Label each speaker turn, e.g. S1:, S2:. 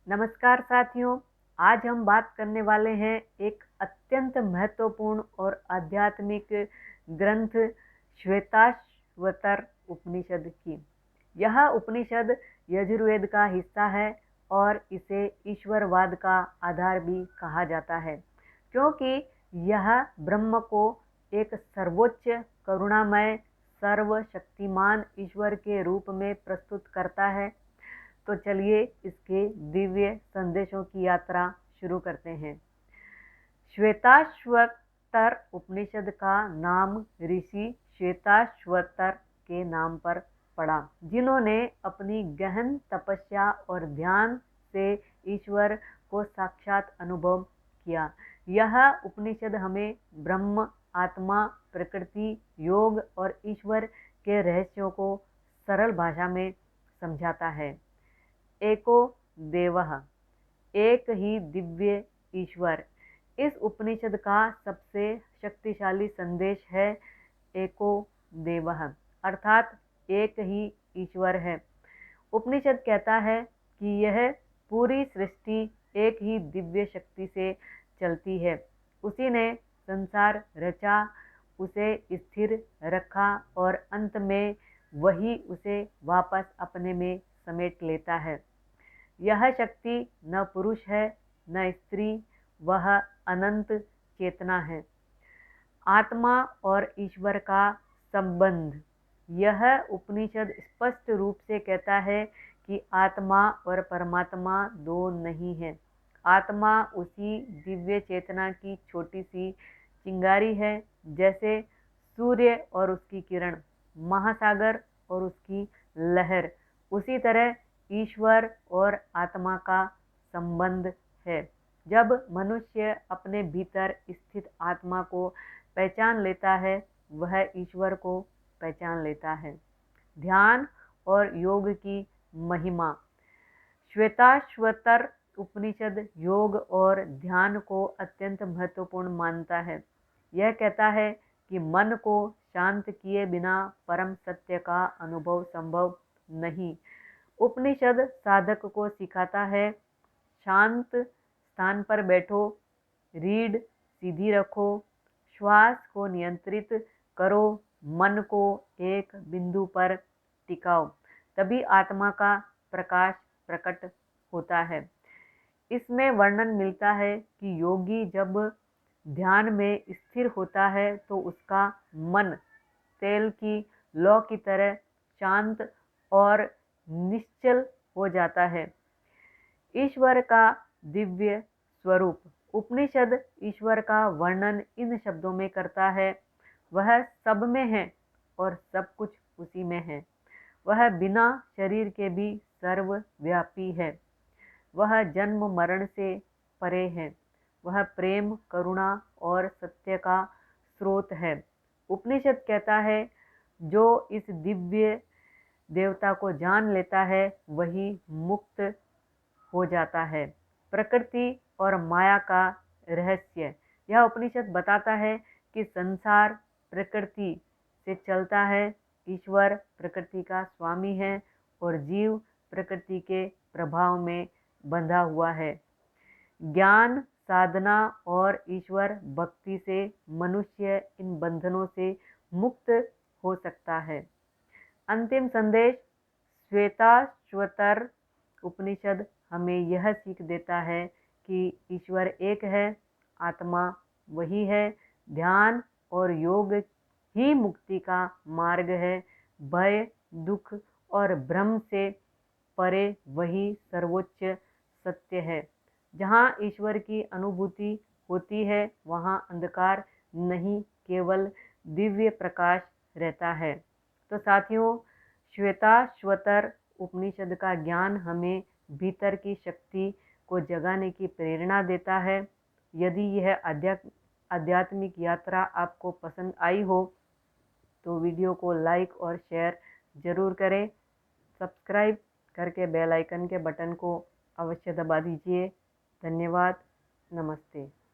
S1: नमस्कार साथियों, आज हम बात करने वाले हैं एक अत्यंत महत्वपूर्ण और आध्यात्मिक ग्रंथ श्वेताश्वतर उपनिषद की। यह उपनिषद यजुर्वेद का हिस्सा है और इसे ईश्वरवाद का आधार भी कहा जाता है, क्योंकि यह ब्रह्म को एक सर्वोच्च, करुणामय, सर्वशक्तिमान ईश्वर के रूप में प्रस्तुत करता है। तो चलिए इसके दिव्य संदेशों की यात्रा शुरू करते हैं। श्वेताश्वतर उपनिषद का नाम ऋषि श्वेताश्वतर के नाम पर पड़ा, जिन्होंने अपनी गहन तपस्या और ध्यान से ईश्वर को साक्षात अनुभव किया। यह उपनिषद हमें ब्रह्म, आत्मा, प्रकृति, योग और ईश्वर के रहस्यों को सरल भाषा में समझाता है। एको देवः, एक ही दिव्य ईश्वर। इस उपनिषद का सबसे शक्तिशाली संदेश है एको देवः, अर्थात एक ही ईश्वर है। उपनिषद कहता है कि यह पूरी सृष्टि एक ही दिव्य शक्ति से चलती है। उसी ने संसार रचा, उसे स्थिर रखा और अंत में वही उसे वापस अपने में समेट लेता है। यह शक्ति न पुरुष है न स्त्री, वह अनंत चेतना है। आत्मा और ईश्वर का संबंध। यह उपनिषद स्पष्ट रूप से कहता है कि आत्मा और परमात्मा दो नहीं है। आत्मा उसी दिव्य चेतना की छोटी सी चिंगारी है, जैसे सूर्य और उसकी किरण, महासागर और उसकी लहर। उसी तरह ईश्वर और आत्मा का संबंध है। जब मनुष्य अपने भीतर स्थित आत्मा को पहचान लेता है, वह ईश्वर को पहचान लेता है। ध्यान और योग की महिमा। श्वेताश्वतर उपनिषद योग और ध्यान को अत्यंत महत्वपूर्ण मानता है। यह कहता है कि मन को शांत किए बिना परम सत्य का अनुभव संभव नहीं। उपनिषद साधक को सिखाता है, शांत स्थान पर बैठो, रीढ़ सीधी रखो, श्वास को नियंत्रित करो, मन को एक बिंदु पर टिकाओ, तभी आत्मा का प्रकाश प्रकट होता है। इसमें वर्णन मिलता है कि योगी जब ध्यान में स्थिर होता है तो उसका मन तेल की लौ की तरह शांत और निश्चल हो जाता है। ईश्वर का दिव्य स्वरूप। उपनिषद ईश्वर का वर्णन इन शब्दों में करता है, वह सब में है और सब कुछ उसी में है। वह बिना शरीर के भी सर्वव्यापी है। वह जन्म मरण से परे है। वह प्रेम, करुणा और सत्य का स्रोत है। उपनिषद कहता है, जो इस दिव्य देवता को जान लेता है वही मुक्त हो जाता है। प्रकृति और माया का रहस्य। यह उपनिषद बताता है कि संसार प्रकृति से चलता है, ईश्वर प्रकृति का स्वामी है और जीव प्रकृति के प्रभाव में बंधा हुआ है। ज्ञान, साधना और ईश्वर भक्ति से मनुष्य इन बंधनों से मुक्त हो सकता है। अंतिम संदेश। श्वेताश्वतर उपनिषद हमें यह सीख देता है कि ईश्वर एक है, आत्मा वही है, ध्यान और योग ही मुक्ति का मार्ग है। भय, दुख और भ्रम से परे वही सर्वोच्च सत्य है। जहाँ ईश्वर की अनुभूति होती है, वहाँ अंधकार नहीं, केवल दिव्य प्रकाश रहता है। तो साथियों, श्वेताश्वतर उपनिषद का ज्ञान हमें भीतर की शक्ति को जगाने की प्रेरणा देता है। यदि यह आध्यात्मिक यात्रा आपको पसंद आई हो तो वीडियो को लाइक और शेयर ज़रूर करें। सब्सक्राइब करके बेल आइकन के बटन को अवश्य दबा दीजिए। धन्यवाद। नमस्ते।